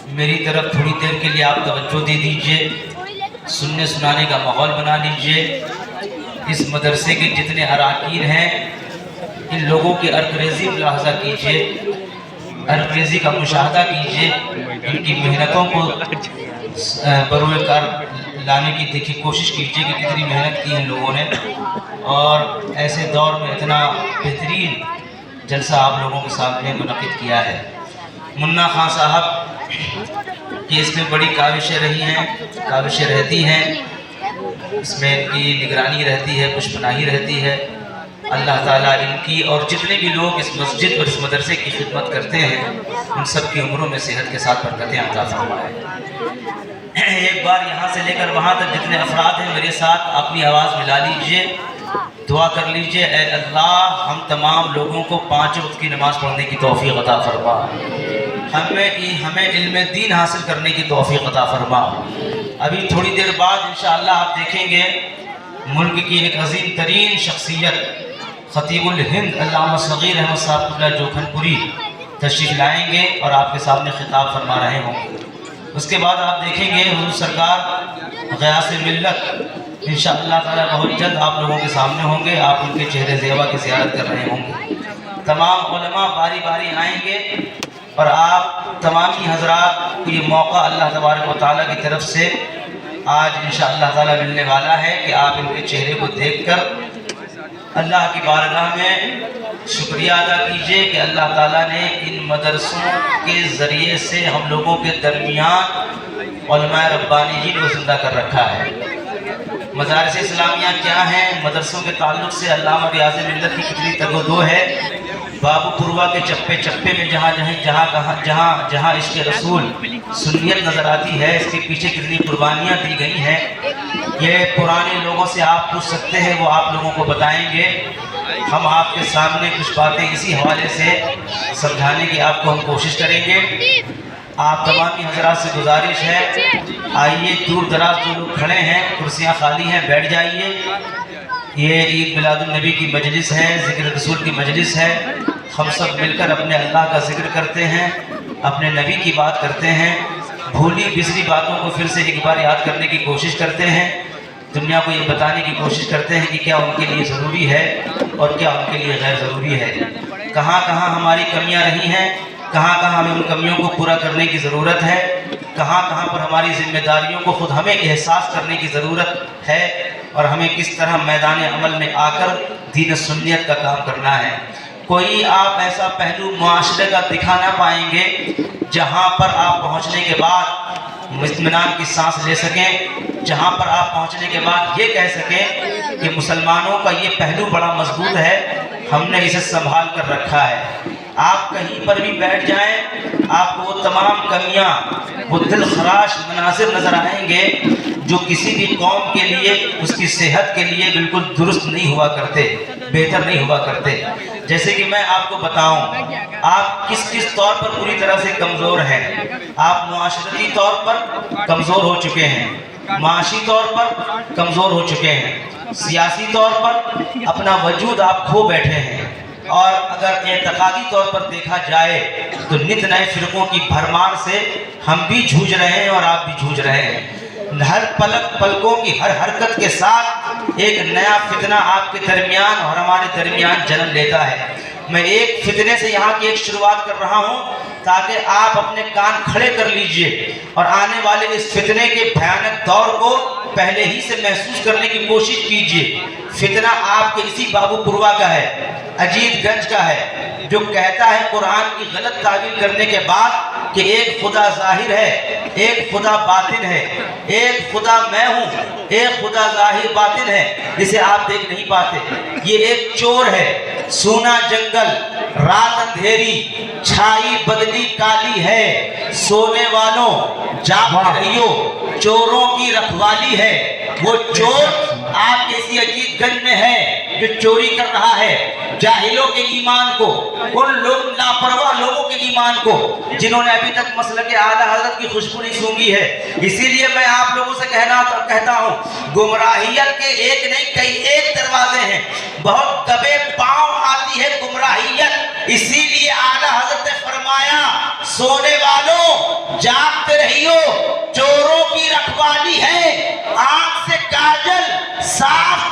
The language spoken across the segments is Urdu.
میری طرف تھوڑی دیر کے لیے آپ توجہ دے دیجئے، سننے سنانے کا ماحول بنا لیجئے۔ اس مدرسے کے جتنے اراکین ہیں ان لوگوں کی ارکریزی ملاحظہ کیجئے، ارکریزی کا مشاہدہ کیجئے، ان کی محنتوں کو بروئے کار لانے کی دیکھی کوشش کیجئے کہ کتنی محنت کی ان لوگوں نے، اور ایسے دور میں اتنا بہترین جلسہ آپ لوگوں کے سامنے منعقد کیا ہے۔ منا خان صاحب کی اس میں بڑی کاوشیں رہی ہیں، کاوشیں رہتی ہیں، اس میں ان کی نگرانی رہتی ہے، پشپناہی رہتی ہے۔ اللہ تعالیٰ ان کی اور جتنے بھی لوگ اس مسجد اور اس مدرسے کی خدمت کرتے ہیں ان سب کی عمروں میں صحت کے ساتھ برکتیں عطا فرمائے۔ ایک بار یہاں سے لے کر وہاں تک جتنے افراد ہیں میرے ساتھ اپنی آواز ملا لیجئے، دعا کر لیجئے، اے اللہ ہم تمام لوگوں کو 5 وقت کی نماز پڑھنے کی توفیق عطا فرما، ہمیں علم دین حاصل کرنے کی توفیق عطا فرما۔ ابھی تھوڑی دیر بعد انشاءاللہ آپ دیکھیں گے ملک کی ایک عظیم ترین شخصیت خطیب الہند علامہ صغیر احمد صاحب اللہ جوکھن پوری تشریف لائیں گے اور آپ کے سامنے خطاب فرما رہے ہوں گے۔ اس کے بعد آپ دیکھیں گے حضور سرکار غیاث ملت انشاءاللہ تعالیٰ بہت جلد آپ لوگوں کے سامنے ہوں گے، آپ ان کے چہرے زیبا کی زیارت کر رہے ہوں گے۔ تمام علماء باری باری آئیں گے اور آپ تمامی حضرات کو یہ موقع اللہ تبارک و تعالیٰ کی طرف سے آج انشاءاللہ تعالیٰ ملنے والا ہے کہ آپ ان کے چہرے کو دیکھ کر اللہ کی بارگاہ میں شکریہ ادا کیجئے کہ اللہ تعالیٰ نے ان مدرسوں کے ذریعے سے ہم لوگوں کے درمیان علماء ربانی جی کو زندہ کر رکھا ہے۔ مدارس اسلامیہ کیا ہیں؟ مدرسوں کے تعلق سے علامہ ریاض ملت کی کتنی تگ و دو ہے۔ بابو پوروا کے چپے چپے میں جہاں عشق رسول سنیت نظر آتی ہے، اس کے پیچھے کتنی قربانیاں دی گئی ہیں، یہ پرانے لوگوں سے آپ پوچھ سکتے ہیں، وہ آپ لوگوں کو بتائیں گے۔ ہم آپ کے سامنے کچھ باتیں اسی حوالے سے سمجھانے کی آپ کو ہم کوشش کریں گے۔ آپ تمامی حضرات سے گزارش ہے، آئیے دور دراز جو لوگ کھڑے ہیں کرسیاں خالی ہیں بیٹھ جائیے۔ یہ عید میلاد النبی کی مجلس ہے، ذکر رسول کی مجلس ہے، ہم سب مل کر اپنے اللہ کا ذکر کرتے ہیں، اپنے نبی کی بات کرتے ہیں، بھولی بسری باتوں کو پھر سے ایک بار یاد کرنے کی کوشش کرتے ہیں، دنیا کو یہ بتانے کی کوشش کرتے ہیں کہ کیا ان کے لیے ضروری ہے اور کیا ان کے لیے غیر ضروری ہے، کہاں کہاں ہماری کمیاں رہی ہیں، کہاں کہاں ہمیں ان کمیوں کو پورا کرنے کی ضرورت ہے، کہاں کہاں پر ہماری ذمہ داریوں کو خود ہمیں احساس کرنے کی ضرورت ہے، اور ہمیں کس طرح میدان عمل میں آ کر دین سنیت کا کام کرنا ہے۔ کوئی آپ ایسا پہلو معاشرے کا دکھا نہ پائیں گے جہاں پر آپ پہنچنے کے بعد اطمینان کی سانس لے سکیں، جہاں پر آپ پہنچنے کے بعد یہ کہہ سکیں کہ مسلمانوں کا یہ پہلو بڑا مضبوط ہے، ہم نے اسے سنبھال کر رکھا ہے۔ آپ کہیں پر بھی بیٹھ جائیں، آپ کو وہ تمام کمیاں، وہ دل خراش مناظر نظر آئیں گے جو کسی بھی قوم کے لیے، اس کی صحت کے لیے بالکل درست نہیں ہوا کرتے، بہتر نہیں ہوا کرتے۔ جیسے کہ میں آپ کو بتاؤں، آپ کس طور پر پوری طرح سے کمزور ہیں۔ آپ معاشرتی طور پر کمزور ہو چکے ہیں، معاشی طور پر کمزور ہو چکے ہیں، سیاسی طور پر اپنا وجود آپ کھو بیٹھے ہیں، اور اگر اعتقادی طور پر دیکھا جائے تو نت نئے فرقوں کی بھرمار سے ہم بھی جھوج رہے ہیں اور آپ بھی جھوج رہے ہیں۔ ہر پلکوں کی ہر حرکت کے ساتھ ایک نیا فتنہ آپ کے درمیان اور ہمارے درمیان جنم لیتا ہے۔ میں ایک فتنے سے یہاں کی ایک شروعات کر رہا ہوں تاکہ آپ اپنے کان کھڑے کر لیجئے اور آنے والے اس فتنے کے بھیانک دور کو پہلے ہی سے محسوس کرنے کی کوشش کیجئے۔ فتنہ آپ کے اسی بابو پوروا کا ہے، اجیت گنج کا ہے، جو کہتا ہے قرآن کی غلط تعبیر کرنے کے بعد کہ ایک خدا ظاہر ہے، ایک خدا باطن ہے، ایک خدا میں ہوں، ایک خدا ظاہر باطن ہے جسے آپ دیکھ نہیں پاتے۔ یہ ایک چور ہے، سونا جنگل، رات اندھیری، چھائی بدلی کالی ہے، سونے والوں جاگ رہیو، چوروں کی رکھوالی ہے۔ وہ چور آپ کے اسی عجیت گنج میں ہے جو چوری کر رہا ہے جاہلوں کے ایمان کو، ان لوگ لاپرواہ لوگوں کے ایمان کو جنہوں نے ابھی تک مسلک اعلیٰ حضرت کی خوشبو نہیں سونگھی ہے۔ اسی لیے میں آپ لوگوں سے کہتا ہوں، گمراہیت کے ایک نہیں کئی ایک دروازے ہیں، بہت دبے پاؤں آتی ہے گمراہیت، اسی لیے اعلیٰ حضرت نے فرمایا سونے والوں جاگ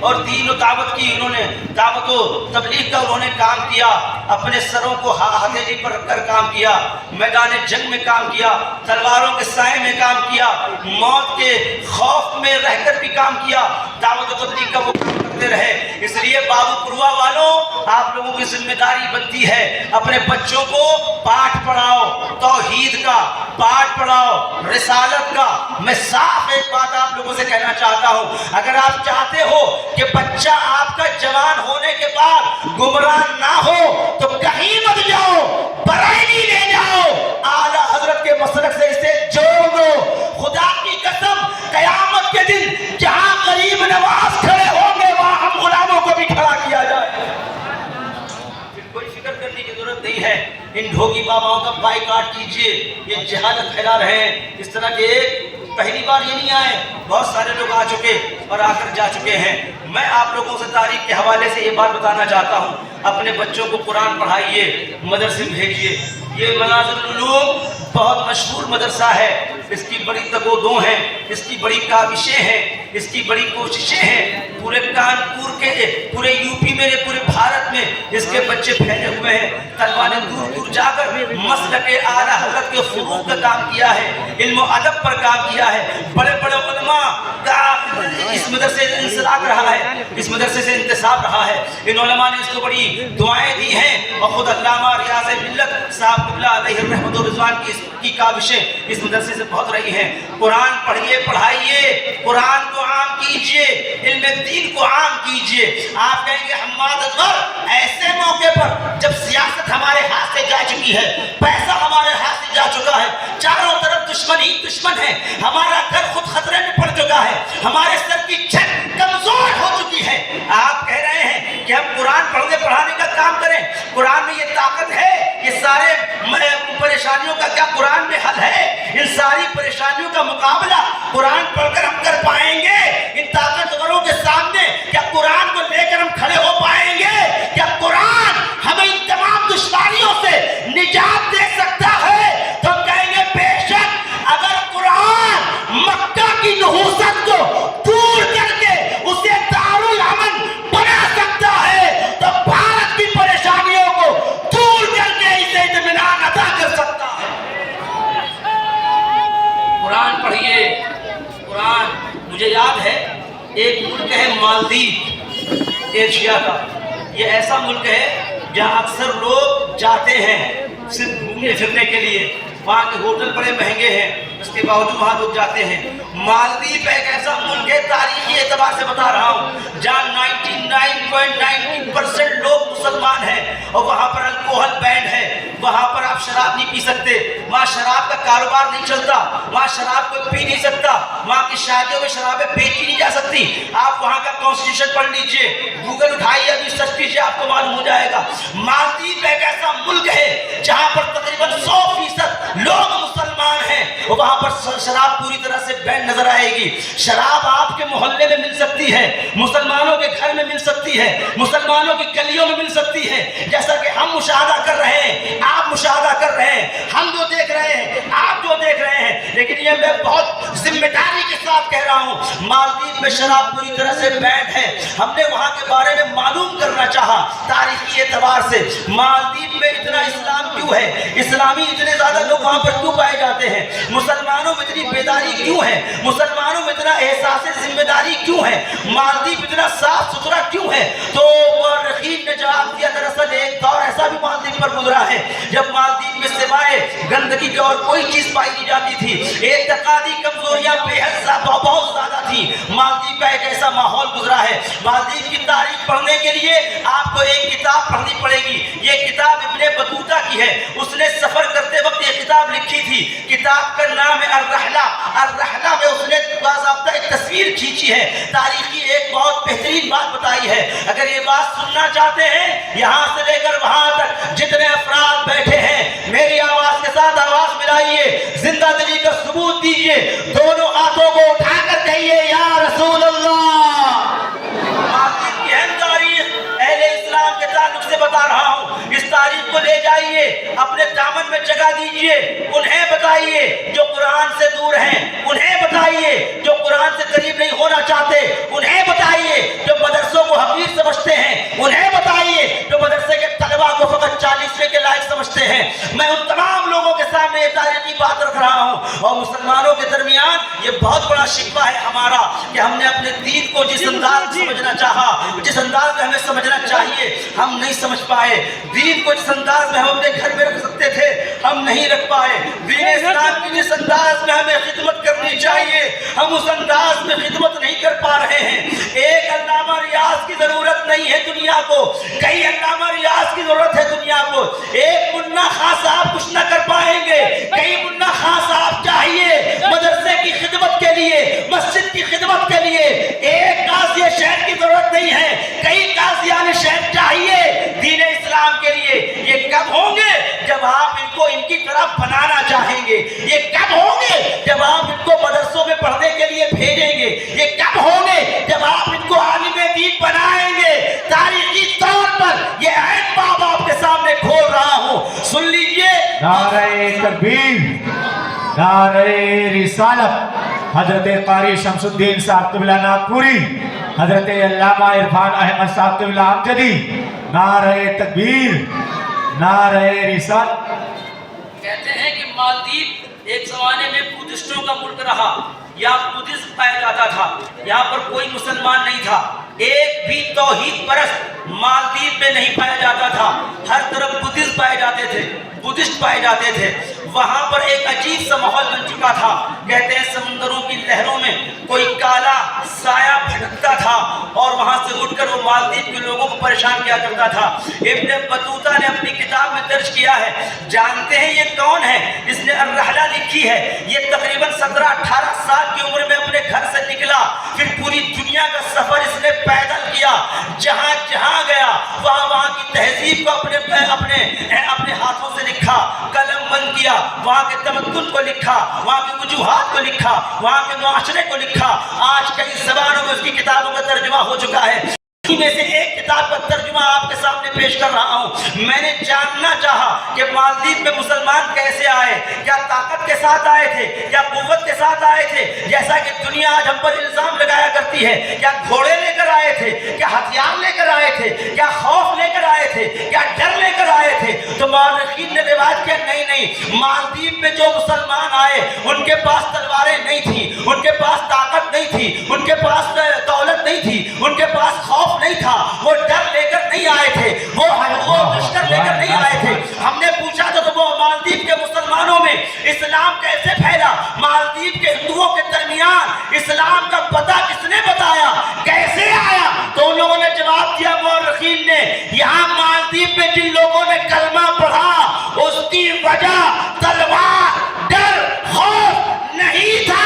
اور دین و دعوت کی انہوں نے دعوت و تبلیغ کا انہوں نے کام کیا، اپنے سروں کو ہتھیلی پر رکھ کر کام کیا، میدان جنگ میں کام کیا، تلواروں کے سائے میں کام کیا، موت کے خوف میں رہ کر بھی کام کیا، دعوت و تبلیغ کا وہ کام کرتے رہے۔ اس لیے بابو پروا والوں، آپ لوگوں کی ذمہ داری بنتی ہے اپنے بچوں کو پاٹھ پڑھاؤ، توحید کا پاٹھ پڑھاؤ، رسالت کا۔ میں صاف ایک بات آپ لوگوں سے کہنا چاہتا ہوں، اگر آپ چاہتے ہو کہ بچہ آپ کا جوان ہونے کے بعد گمراہ نہ ہو تو کہیں مت جاؤ، بریلی لے جاؤ، اعلیٰ حضرت کے مسلک سے اسے جوڑ دو۔ خدا کی قسم، قیامت کے دن جہاں غریب نواز کھڑے ہوں گے وہاں ہم غلاموں کو بھی کھڑا کیا جائے۔ کوئی فکر کرنے کی ضرورت نہیں ہے۔ ان ڈھوکی باباؤں کا بائیکاٹ کیجئے، یہ جہالت پھیلا رہے ہیں۔ اس طرح کے پہلی بار یہ نہیں آئے، بہت سارے لوگ آ چکے اور آ کر جا چکے ہیں۔ میں آپ لوگوں سے تاریخ کے حوالے سے یہ بات بتانا چاہتا ہوں، اپنے بچوں کو قرآن پڑھائیے، مدرسے بھیجیے۔ یہ مناظر العلوم بہت مشہور مدرسہ ہے، اس کی بڑی تگودوں ہیں، اس کی بڑی کاوشیں ہیں، اس کی بڑی کوششیں ہیں۔ پورے کانپور کے، پورے یو پی میں، پورے بھارت میں اس کے بچے پھیلے ہوئے ہیں۔ طلبا نے دور دور جا کر مسلک اعلیٰ حضرت کے فروغ کا کام کیا ہے، علم و ادب پر کام کیا ہے۔ بڑے بڑے علماء کا اس مدرسے سے انسلاک رہا ہے، اس مدرسے سے انتساب رہا ہے۔ ان علماء نے اس کو بڑی دعائیں دی ہیں، اور خود علامہ ریاض ملت صاحب قبلہ علیہ الرحمۃ والرضوان کی کاوشیں اس مدرسے سے بہت رہی ہیں۔ قرآن پڑھیے، پڑھائیے، قرآن کو عام کیجئے، علم دین کو عام کیجئے۔ آپ کہیں گے حماد اکبر، ایسے موقع پر جب سیاست ہمارے ہاتھ سے جا چکی ہے، پیسہ ہمارے ہاتھ سے جا چکا ہے، چاروں طرف دشمن ہی دشمن ہے، ہمارا گھر خود خطرے میں پڑ چکا ہے، ہمارے سر کی چھت کمزور ہو چکی ہے، آپ کہہ رہے ہیں کہ ہم قرآن پڑھنے پڑھانے کا کام کریں؟ قرآن میں یہ طاقت ہے؟ یہ سارے پریشانیوں کا کیا قرآن میں حل ہے؟ ان ساری پریشانیوں کا مقابلہ قرآن پڑھ کر ہم کر پائیں گے؟ ان طاقتوروں کے سامنے کیا قرآن کو لے کر ہم کھڑے ہو پائیں گے؟ کیا قرآن ہمیں ان تمام دشواریوں سے نجات دے سکتا ہے؟ تو ہم کہیں گے بے شک، اگر قرآن مکہ کی نحوست کو دور کر کے اسے دارالامن بنا سکتا ہے تو بھارت کی پریشانیوں کو دور کر کے اسے اطمینان عطا کر سکتا ہے۔ قرآن پڑھیے، قرآن۔ مجھے یاد ہے ایک ملک ہے مالدیپ، ایشیا کا۔ یہ ایسا ملک ہے جہاں اکثر لوگ جاتے ہیں صرف گھومنے پھرنے کے لیے، وہاں کے ہوٹل بڑے مہنگے ہیں، اس کے باوجود وہاں لوگ جاتے ہیں۔ مالدیپ ایک ایسا ملک ہے، تاریخی اعتبار سے بتا رہا ہوں، جہاں 99.99% لوگ مسلمان ہیں، اور وہاں پر الکوہل بینڈ ہے، وہاں پر آپ شراب نہیں پی سکتے، وہاں شراب کا کاروبار نہیں چلتا، وہاں شراب کوئی پی نہیں سکتا، وہاں کی شادیوں میں شرابیں بیچی نہیں جا سکتی۔ آپ وہاں کا کانسٹیٹیوشن پڑھ لیجئے، گوگل اٹھائیے، ابھی سرچ کیجئے، آپ کو معلوم ہو جائے گا۔ مالدیپ ایک ایسا ملک ہے جہاں پر تقریباً 100% لوگ مسلمان ہیں، وہاں پر شراب پوری طرح سے بینڈ نظر آئے گی۔ شراب آپ کے محلے میں مل سکتی ہے، مسلمانوں کے گھر میں مل سکتی ہے، مسلمانوں کی گلیوں میں مل سکتی ہے، جیسا کہ ہم مشاہدہ کر رہے ہیں، آپ مشاہدہ کر رہے ہیں، ہم جو دیکھ رہے ہیں، آپ جو دیکھ رہے ہیں۔ لیکن یہ میں بہت ذمہ داری کے ساتھ کہہ رہا ہوں، مالدیپ میں شراب پوری طرح سے بینڈ ہے۔ ہم نے وہاں کے بارے میں معلوم کرنا چاہا تاریخی اعتبار سے، مالدیپ میں اتنا اسلام کیوں ہے، اسلامی اتنے زیادہ لوگ وہاں پر کیوں پائے جاتے ہیں، مسلمانوں میں اتنی بیداری کیوں ہے، مسلمانوں میں اتنا احساس ذمہ داری کیوں ہے، مالدیپ اتنا صاف ستھرا کیوں ہے؟ تو مورخین نے جواب دیا، دراصل ایک دور ایسا بھی مالدیپ پر گزرا ہے جب مالدیپ میں سوائے گندگی کے اور کوئی چیز پائی نہیں جاتی تھی، اعتقادی کمزوریاں بے حد بہت زیادہ تھی۔ مالدیپ کا ایک ایسا ماحول گزرا ہے۔ مالدیپ کی تاریخ پڑھنے کے لیے آپ کو ایک کتاب پڑھنی پڑے گی، یہ کتاب ابن بطوطہ کی ہے، اس نے سفر کرتے وقت یہ کتاب لکھی تھی، کتاب کا نام ہے الرحلہ۔ الرحلہ میں اس نے باضابطہ ایک تصویر کھینچی ہے، تاریخی ایک بہت بہترین بات بتائی ہے۔ اگر یہ بات سننا چاہتے ہیں، یہاں سے لے کر وہاں تک جتنے افراد بیٹھے ہیں، میری آواز کے ساتھ آواز ملائیے، زندہ دلی کا ثبوت دیجئے، دونوں ہاتھوں کو اٹھا کر کہیے یا رسول اللہ۔ مالدیپ کی اہم تاریخ اہل اسلام کے تعلق سے بتا رہا ہوں، اس تاریخ کو لے جائیے، اپنے دامن میں جگہ دیجئے، انہیں بتائیے جو قرآن سے دور ہیں، انہیں بتائیے جو قرآن سے قریب نہیں ہونا چاہتے، انہیں بتائیے جو میں ان تمام لوگوں کے سامنے یہ تاریخی بات رکھ رہا ہوں، اور مسلمانوں کے درمیان یہ بہت بڑا شکوہ ہے ہمارا کہ ہم نے اپنے دین کو جس انداز میں سمجھنا چاہا، جس انداز میں ہمیں سمجھنا چاہیے، ہم نہیں سمجھ پائے۔ دین کو جس انداز میں ہم اپنے گھر میں رکھ سکتے تھے ہم نہیں رکھ پائے۔ دین اسلام کی جس انداز میں ہمیں خدمت کرنی چاہیے ہم اس انداز میں خدمت نہیں کر پا رہے ہیں۔ ایک علامہ ریاض کی ضرورت نہیں ہے دنیا کو، کئی علامہ ریاض کی ضرورت ہے دنیا کو۔ ایک منا خان صاحب کچھ نہ کر پائیں گے، کئی منا خان صاحب چاہیے مدرسے کی خدمت کے لیے، مسجد کی خدمت کے لیے۔ ایک قاضی شہر کی ضرورت نہیں ہے، کئی قاضیان شہر چاہیے دین اسلام کے لیے۔ یہ کب ہوں گے؟ جب آپ ان کو ان کی طرف بنانا چاہیں گے۔ یہ کب ہوں گے؟ جب آپ ان کو مدرسوں میں پڑھنے کے لیے بھیجیں گے۔ یہ کب ہوں گے؟ جب آپ ان کو عالم دین بنائیں گے۔ تاریخی طور پر یہ عین باب آپ کے سامنے کھول رہا ہوں، سن لیجئے۔ نعرہ تکبیر، نعرہ رسالت، حضرت قاری شمس الدین صاحب قبلہ ناگپوری، حضرت علامہ عرفان احمد صاحب قبلہ امجدی، نعرہ تکبیر، نعرہ رسالت۔ کہتے ہیں کہ مالدیپ ایک زمانے میں بدھسٹوں کا ملک رہا، یہاں بدھسٹ پایا جاتا تھا، یہاں پر کوئی مسلمان نہیں تھا، ایک بھی توحید پرست مالدیپ میں نہیں پایا جاتا تھا، ہر طرف بدھسٹ پائے جاتے تھے، بدھسٹ پائے جاتے تھے۔ وہاں پر ایک عجیب سا ماحول بن چکا تھا، کہتے ہیں سمندروں کی لہروں میں کوئی کالا سایہ بھٹکتا تھا اور وہاں سے اٹھ کر وہ مالدیپ کے لوگوں کو پریشان کیا کرتا تھا۔ ابن بطوطہ نے اپنی کتاب میں درج کیا ہے، جانتے ہیں یہ کون ہے؟ اس نے الرحلہ لکھی ہے۔ یہ تقریباً 17-18 سال کی عمر میں اپنے گھر سے نکلا، پھر پوری دنیا کا سفر اس نے پیدل کیا، جہاں جہاں گیا وہاں کی تہذیب کو اپنے ہاتھوں سے لکھا، قلم بند کیا، وہاں کے تمدن کو لکھا، وہاں کی وجوہات کو لکھا، وہاں کے معاشرے کو لکھا۔ آج کئی زبانوں میں اس کی کتابوں کا ترجمہ ہو چکا ہے۔ میں سے ایک کتاب کا ترجمہ آپ کے سامنے پیش کر رہا ہوں۔ میں نے جاننا چاہا کہ مالدیپ میں مسلمان کیسے آئے، کیا طاقت کے ساتھ آئے تھے، کیا قوت کے ساتھ آئے تھے، جیسا کہ دنیا آج ہم پر الزام لگایا کرتی ہے؟ کیا گھوڑے لے کر آئے تھے، کیا ہتھیار لے کر آئے تھے، کیا خوف لے کر آئے تھے، کیا ڈر لے کر آئے تھے؟ تو مورخین نے روایت کیا نہیں، مالدیپ میں جو مسلمان آئے ان کے پاس تلواریں نہیں تھیں، ان کے پاس طاقت نہیں تھی، ان کے پاس دولت نہیں تھی، ان کے پاس خوف نہیں تھا، وہ ڈر لے کر نہیں آئے تھے، وہ لشکر لے کر نہیں آئے تھے۔ ہم نے پوچھا تو وہ مالدیپ کے مسلمانوں میں اسلام کیسے پھیلا، مالدیپ کے ہندوؤں کے درمیان اسلام کا پتہ کس نے بتایا، کیسے آیا؟ تو ان لوگوں نے جواب دیا، مورخین نے، یہاں مالدیپ میں جن لوگوں نے کلمہ پڑھا اس کی وجہ تلوار، ڈر، خوف نہیں تھا،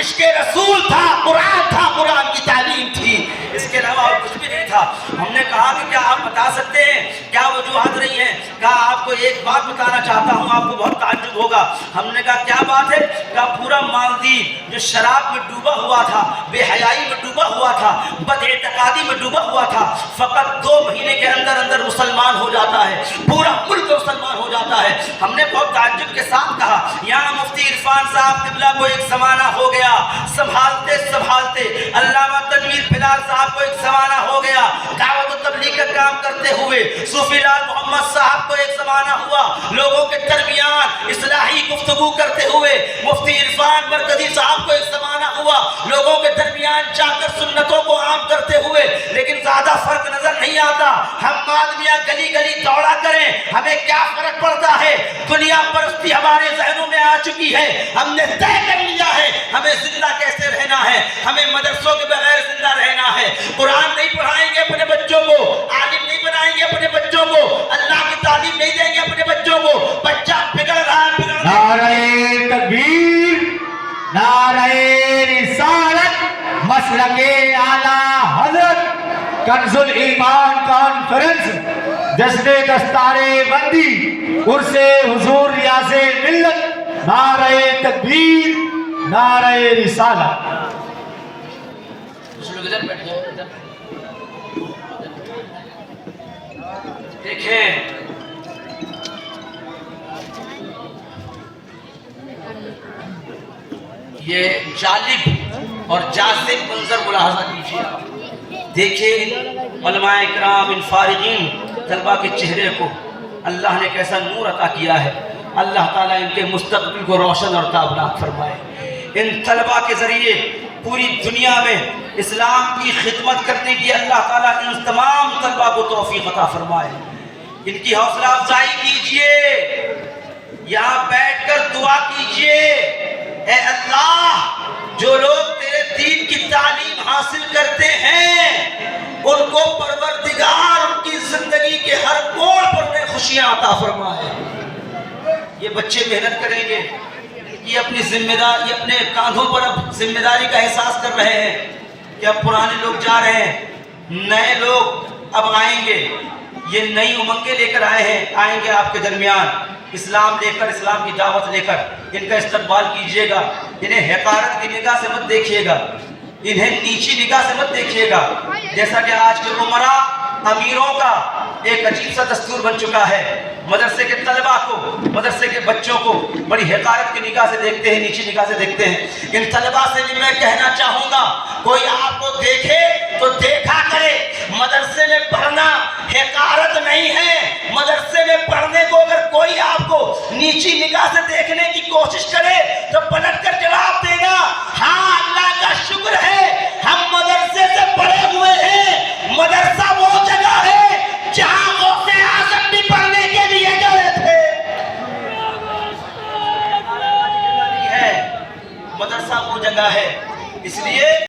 عشق رسول تھا، قرآن تھا، قرآن کی تعلیم تھی، اس کے علاوہ اور کچھ بھی نہیں تھا۔ ہم نے کہا کہ کیا آپ بتا سکتے ہیں کیا وجوہات رہی ہیں؟ کہا آپ کو ایک بات بتانا چاہتا ہوں، آپ کو بہت تعجب ہوگا۔ ہم نے کہا کیا بات ہے؟ کہا پورا مالدیپ جو شراب میں ڈوبا ہوا تھا، بے حیائی میں ڈوبا ہوا تھا، بد اعتقادی میں ڈوبا ہوا تھا، فقط 2 مہینے کے اندر اندر مسلمان ہو جاتا ہے، پورا ملک مسلمان ہو جاتا ہے۔ ہم نے بہت تعجب کے ساتھ کہا یہاں مفتی عرفان صاحب قبلہ کو ایک زمانہ ہو گیا، سنبھالتے سنبھالتے علامہ تنویر بلال صاحب کو ایک زمانہ ہو گیا، دعوت و تبلیغ کا کام کرتے ہوئے صوفی لال محمد صاحب کو ایک زمانہ ہوا، لوگوں کے درمیان اصلاحی گفتگو کرتے ہوئے مفتی عرفان مرکزی صاحب کو ایک زمانہ ہوا، لوگوں کے درمیان جا کر سنتوں کو عام کرتے ہوئے، لیکن زیادہ فرق نظر نہیں آتا۔ ہم آدمیاں گلی گلی دوڑا کریں، ہمیں کیا فرق پڑتا ہے؟ دنیا پرستی ہمارے ذہنوں میں آ چکی ہے، ہم نے طے کر لیا ہے ہمیں زندہ کیسے رہنا ہے، ہمیں مدرسوں کے بغیر زندہ رہنا ہے۔ قرآن نہیں پڑھائیں گے اپنے بچوں کو، عالم نہیں بنائیں گے اپنے بچوں کو، اللہ کی تعلیم نہیں دیں گے اپنے بچوں کو، بچہ بگڑ رہا ہے، بگڑ رہا ہے۔ نعرہ تکبیر، نعرہ رسالت، مسلک اعلیٰ حضرت کنز الایمان کانفرنس، جشن دستار بندی، عرس حضور ریاض ملت، نعرہ تکبیر، نعرہ رسالت۔ کچھ لوگ ادھر بیٹھ جائیں، ادھر دیکھیں، یہ جالب اور جاذب منظر ملاحظہ کیجیے، دیکھیں علماء اکرام، ان فارغین طلبہ کے چہرے کو، اللہ نے کیسا نور عطا کیا ہے. اللہ تعالیٰ ان کے مستقبل کو روشن اور تابناک فرمائے. ان طلبہ کے ذریعے پوری دنیا میں اسلام کی خدمت کرنے کی اللہ تعالیٰ ان تمام طلبہ کو توفیق عطا فرمائے. ان کی حوصلہ افزائی کیجئے, یہاں بیٹھ کر دعا کیجئے, اے اللہ جو لوگ تیرے دین کی تعلیم حاصل کرتے ہیں ان کو پروردگار ان کی زندگی کے ہر موڑ پر انہیں خوشیاں عطا فرمائے. یہ بچے محنت کریں گے, یہ اپنی ذمہ داری, اپنے کاندھوں پر اب ذمہ داری کا احساس کر رہے ہیں کہ اب پرانے لوگ جا رہے ہیں, نئے لوگ اب آئیں گے, یہ نئی امنگیں لے کر آئے ہیں, آئیں گے آپ کے درمیان اسلام لے کر, اسلام کی دعوت لے کر. ان کا استقبال کیجئے گا, انہیں حقارت کی نگاہ سے مت دیکھیے گا, انہیں نیچی نگاہ سے مت دیکھیے گا. جیسا کہ آج کے عمرا امیروں کا ایک عجیب سا دستور بن چکا ہے, مدرسے کے طلبہ کو, مدرسے کے بچوں کو بڑی حقارت کی نگاہ سے دیکھتے ہیں, نیچی نگاہ سے دیکھتے ہیں. ان طلبہ سے بھی میں کہنا چاہوں گا, کوئی آپ کو دیکھے تو دیکھا کرے, مدرسے میں پڑھنا حقارت نہیں ہے. مدرسے میں پڑھنے کو اگر کوئی آپ کو نیچی نگاہ سے دیکھنے کی کوشش کرے تو